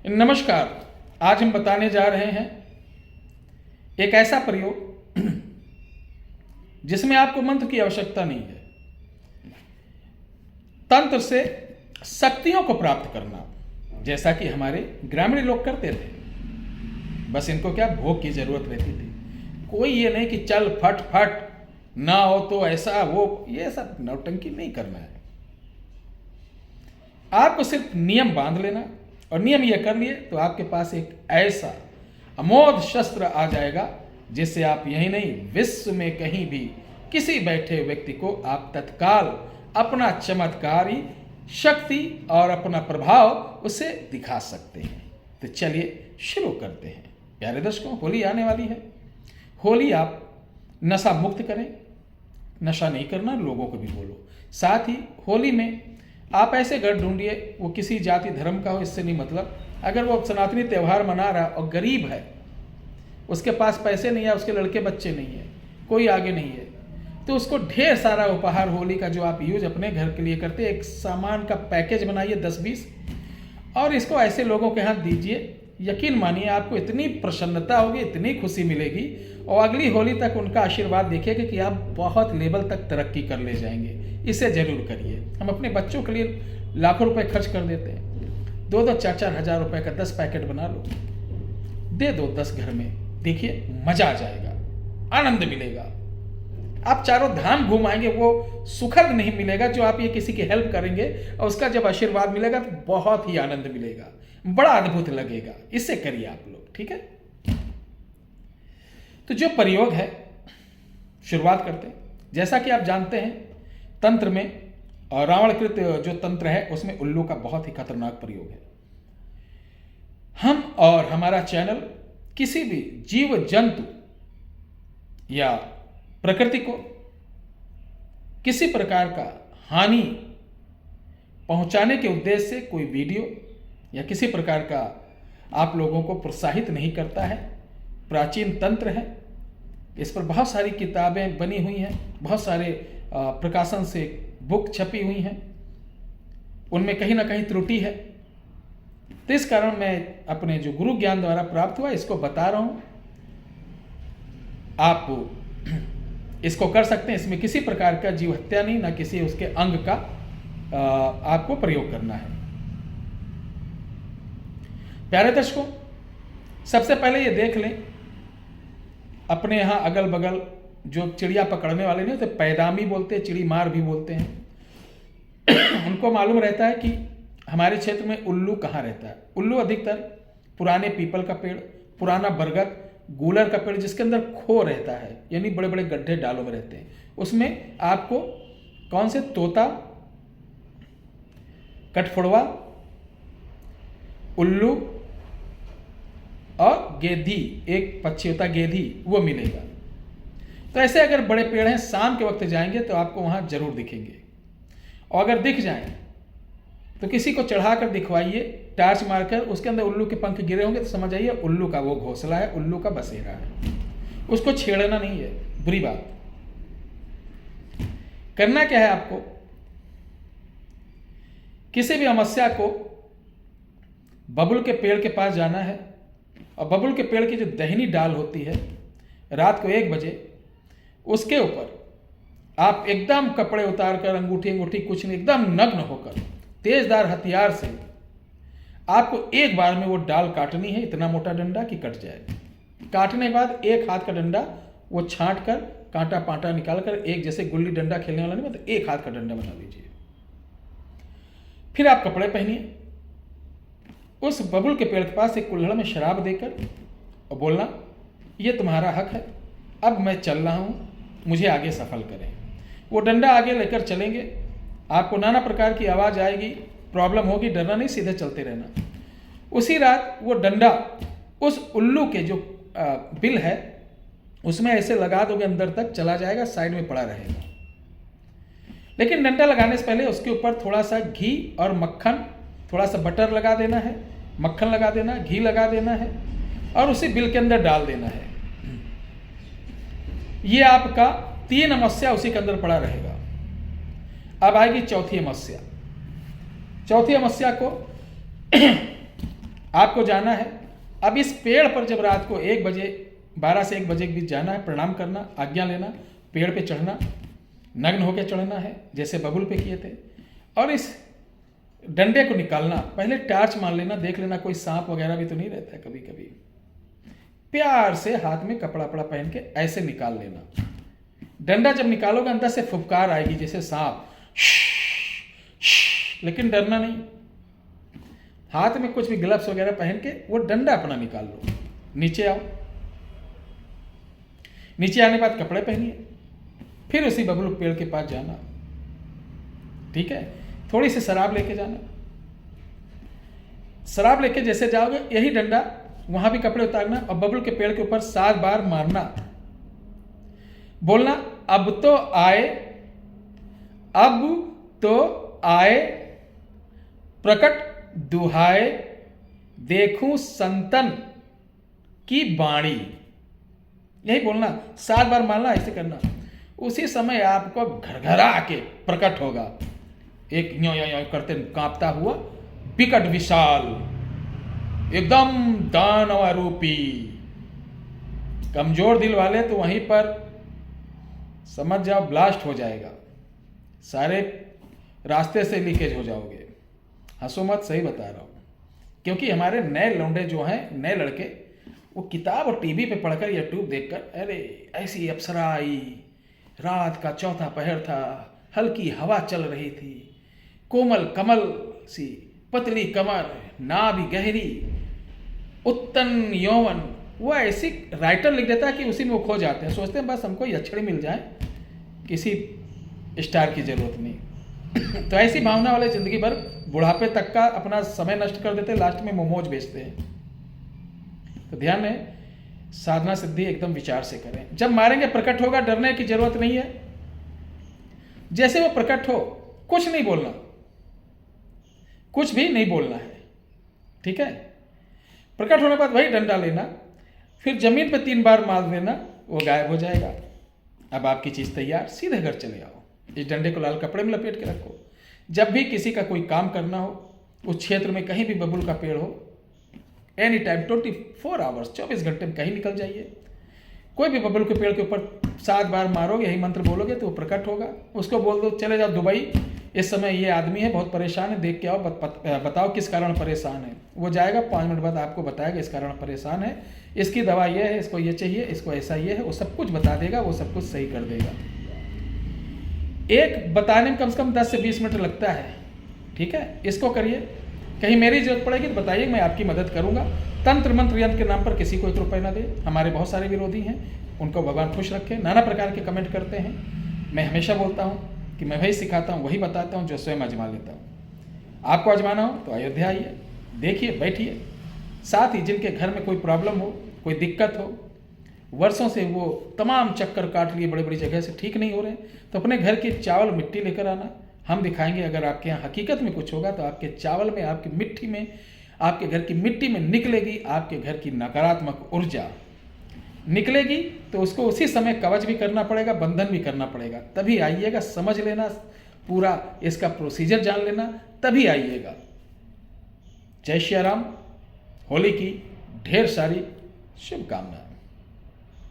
नमस्कार। आज हम बताने जा रहे हैं एक ऐसा प्रयोग जिसमें आपको मंत्र की आवश्यकता नहीं है। तंत्र से शक्तियों को प्राप्त करना, जैसा कि हमारे ग्रामीण लोग करते थे। बस इनको क्या भोग की जरूरत रहती थी। कोई ये नहीं कि चल फट फट ना हो तो ऐसा वो, ये सब नौटंकी नहीं करना है। आपको सिर्फ नियम बांध लेना, और नियम यह कर लिए तो आपके पास एक ऐसा अमोघ शस्त्र आ जाएगा जिससे आप यही नहीं, विश्व में कहीं भी किसी बैठे व्यक्ति को आप तत्काल अपना चमत्कारी शक्ति और अपना प्रभाव उसे दिखा सकते हैं। तो चलिए शुरू करते हैं। प्यारे दर्शकों, होली आने वाली है। होली आप नशा मुक्त करें। नशा नहीं करना, लोगों को भी बोलो। साथ ही होली में आप ऐसे घर ढूंढिए, वो किसी जाति धर्म का हो, इससे नहीं मतलब। अगर वो सनातनी त्यौहार मना रहा और गरीब है, उसके पास पैसे नहीं है, उसके लड़के बच्चे नहीं है, कोई आगे नहीं है, तो उसको ढेर सारा उपहार होली का जो आप यूज अपने घर के लिए करते, एक सामान का पैकेज बनाइए 10-20 और इसको ऐसे लोगों के हाथ दीजिए। यकीन मानिए आपको इतनी प्रसन्नता होगी, इतनी खुशी मिलेगी, और अगली होली तक उनका आशीर्वाद देखिएगा कि आप बहुत लेवल तक तरक्की कर ले जाएंगे। इसे जरूर करिए। हम अपने बच्चों के लिए लाखों रुपए खर्च कर देते हैं। 2-2, 4-4 हज़ार रुपए का 10 पैकेट बना लो, दे दो 10 घर में, देखिए मजा आ जाएगा, आनंद मिलेगा। आप चारों धाम घूम आएंगे, वो सुखद नहीं मिलेगा जो आप ये किसी की हेल्प करेंगे और उसका जब आशीर्वाद मिलेगा तो बहुत ही आनंद मिलेगा, बड़ा अद्भुत लगेगा। इसे करिए आप लोग, ठीक है। तो जो प्रयोग है, शुरुआत करते हैं। जैसा कि आप जानते हैं, तंत्र में और रावणकृत जो तंत्र है उसमें उल्लू का बहुत ही खतरनाक प्रयोग है। हम और हमारा चैनल किसी भी जीव जंतु या प्रकृति को किसी प्रकार का हानि पहुंचाने के उद्देश्य से कोई वीडियो या किसी प्रकार का आप लोगों को प्रोत्साहित नहीं करता है। प्राचीन तंत्र है, इस पर बहुत सारी किताबें बनी हुई हैं, बहुत सारे प्रकाशन से बुक छपी हुई हैं, उनमें कहीं ना कहीं त्रुटि है। तो इस कारण मैं अपने जो गुरु ज्ञान द्वारा प्राप्त हुआ इसको बता रहा हूं। आप इसको कर सकते हैं। इसमें किसी प्रकार का जीव हत्या नहीं, ना किसी उसके अंग का आपको प्रयोग करना है। प्यारे दर्शकों, सबसे पहले ये देख लें, अपने यहाँ अगल बगल जो चिड़िया पकड़ने वाले नहीं होते, पैदामी बोलते हैं, चिड़ी मार भी बोलते हैं उनको मालूम रहता है कि हमारे क्षेत्र में उल्लू कहाँ रहता है। उल्लू अधिकतर पुराने पीपल का पेड़, पुराना बरगद, गूलर का पेड़ जिसके अंदर खो रहता है, यानी बड़े बड़े गड्ढे डालों में रहते हैं, उसमें आपको कौन से तोता, कठफोड़वा, उल्लू और गेधी, एक पक्षी होता गेधी, वो मिलेगा। तो ऐसे अगर बड़े पेड़ हैं, शाम के वक्त जाएंगे तो आपको वहां जरूर दिखेंगे। और अगर दिख जाएं तो किसी को चढ़ाकर दिखवाइए, टार्च मारकर। उसके अंदर उल्लू के पंख गिरे होंगे तो समझ आइए उल्लू का वो घोंसला है, उल्लू का बसेरा है। उसको छेड़ना नहीं है, बुरी बात। करना क्या है, आपको किसी भी अमावस्या को बबुल के पेड़ के पास जाना है, और बबुल के पेड़ की जो दहिनी डाल होती है, रात को 1 बजे उसके ऊपर आप एकदम कपड़े उतारकर, अंगूठी अंगूठी कुछ नहीं, एकदम नग्न होकर तेजदार हथियार से आपको एक बार में वो डाल काटनी है। इतना मोटा डंडा कि कट जाए। काटने के बाद एक हाथ का डंडा वो छांट कर, कांटा पांटा निकाल कर, एक जैसे गुल्ली डंडा खेलने वाला नहीं मतलब, एक हाथ का डंडा बना लीजिए। फिर आप कपड़े पहनिए, उस बबुल के पेड़ के पास एक कुल्हड़ में शराब देकर और बोलना, ये तुम्हारा हक है, अब मैं चल रहा हूं, मुझे आगे सफल करें। वो डंडा आगे लेकर चलेंगे, आपको नाना प्रकार की आवाज आएगी, प्रॉब्लम होगी, डरना नहीं, सीधे चलते रहना। उसी रात वो डंडा उस उल्लू के जो बिल है उसमें ऐसे लगा दोगे, अंदर तक चला जाएगा, साइड में पड़ा रहेगा। लेकिन डंडा लगाने से पहले उसके ऊपर थोड़ा सा घी और मक्खन, थोड़ा सा बटर लगा देना है, मक्खन लगा देना, घी लगा देना है, और उसी बिल के अंदर डाल देना है। ये आपका 3 अमावस्या उसी के अंदर पड़ा रहेगा। अब आएगी चौथी अमावस्या। चौथी अमावस्या को आपको जाना है। अब इस पेड़ पर जब रात को 1 बजे 12 से 1 बजे के बीच जाना है, प्रणाम करना, आज्ञा लेना, पेड़ पे चढ़ना, नग्न होकर चढ़ना है जैसे बबुल पे किए थे, और इस डंडे को निकालना। पहले टार्च मान लेना, देख लेना कोई सांप वगैरह भी तो नहीं रहता है कभी कभी। प्यार से हाथ में कपड़ा वपड़ा पहन के ऐसे निकाल लेना। डंडा जब निकालोगे अंदर से फुफकार आएगी जैसे सांप, लेकिन डरना नहीं। हाथ में कुछ भी ग्लव्स वगैरह पहन के वो डंडा अपना निकाल लो। नीचे आओ, नीचे आने के बाद कपड़े पहनिए, फिर उसी बबलू पेड़ के पास जाना, ठीक है। थोड़ी सी शराब लेके जाना। शराब लेके जैसे जाओगे यही डंडा वहां भी कपड़े उतारना और बबलू के पेड़ के ऊपर 7 बार मारना। बोलना, अब तो आए, अब तो आए, प्रकट दुहाए, देखूं संतन की बाणी। यही बोलना, 7 बार मारना, ऐसे करना। उसी समय आपको घरघरा के प्रकट होगा एक यो यो यो करते कांपता हुआ विकट विशाल एकदम दानव रूपी। कमजोर दिल वाले तो वहीं पर समझ जाओ ब्लास्ट हो जाएगा, सारे रास्ते से लीकेज हो जाओगे। हंसो मत, सही बता रहा हूं। क्योंकि हमारे नए लौंडे जो हैं, नए लड़के, वो किताब और टीवी पे पढ़कर, यूट्यूब देखकर, अरे ऐसी अप्सरा आई, रात का चौथा पहर था, हल्की हवा चल रही थी, कोमल कमल सी, पतली कमर, नाभि गहरी, उत्तन यौवन। वो ऐसी राइटर लिख देता है कि उसी में वो खो जाते हैं। सोचते हैं बस हमको ये अक्षरी मिल जाए, किसी स्टार की जरूरत नहीं। तो ऐसी भावना वाले जिंदगी भर बुढ़ापे तक का अपना समय नष्ट कर देते, लास्ट में मोमोज बेचते हैं। तो ध्यान है, साधना सिद्धि एकदम विचार से करें। जब मारेंगे प्रकट होगा, डरने की जरूरत नहीं है। जैसे वो प्रकट हो, कुछ नहीं बोलना, कुछ भी नहीं बोलना है, ठीक है। प्रकट होने के बाद वही डंडा लेना, फिर जमीन पे 3 बार मार देना, वो गायब हो जाएगा। अब आपकी चीज तैयार, सीधे घर चले आओ। इस डंडे को लाल कपड़े में लपेट के रखो। जब भी किसी का कोई काम करना हो, उस क्षेत्र में कहीं भी बबुल का पेड़ हो, एनी टाइम 24 आवर्स, 24 घंटे में कहीं निकल जाइए। कोई भी बबुल के पेड़ के ऊपर 7 बार मारोगे, यही मंत्र बोलोगे तो वो प्रकट होगा। उसको बोल दो, चले जाओ दुबई, इस समय ये आदमी है, बहुत परेशान है, देख के आओ, बताओ किस कारण परेशान है। वो जाएगा, 5 मिनट बाद आपको बताएगा इस कारण परेशान है, इसकी दवा ये है, इसको ये चाहिए, इसको ऐसा ये है, वो सब कुछ बता देगा, वो सब कुछ सही कर देगा। एक बताने में कम से कम 10 से 20 मिनट लगता है, ठीक है। इसको करिए, कहीं मेरी जरूरत पड़ेगी तो बताइए, मैं आपकी मदद करूंगा। तंत्र मंत्र यंत्र के नाम पर किसी को 1 रुपये ना दे। हमारे बहुत सारे विरोधी हैं, उनको भगवान खुश रखे, नाना प्रकार के कमेंट करते हैं। मैं हमेशा बोलता हूँ कि मैं वही सिखाता हूँ, वही बताता हूँ जो स्वयं आजमा लेता हूँ। आपको आजमाना हो तो अयोध्या आइए, देखिए, बैठिए। साथ ही जिनके घर में कोई प्रॉब्लम हो, कोई दिक्कत हो, वर्षों से वो तमाम चक्कर काट लिए, बड़ी बड़ी जगह से ठीक नहीं हो रहे, तो अपने घर की चावल मिट्टी लेकर आना, हम दिखाएंगे। अगर आपके यहाँ हकीकत में कुछ होगा तो आपके चावल में, आपकी मिट्टी में, आपके घर की मिट्टी में निकलेगी आपके घर की नकारात्मक ऊर्जा निकलेगी। तो उसको उसी समय कवच भी करना पड़ेगा, बंधन भी करना पड़ेगा। तभी आइएगा, समझ लेना, पूरा इसका प्रोसीजर जान लेना, तभी आइएगा। जय श्री राम। होली की ढेर सारी शुभकामनाएं।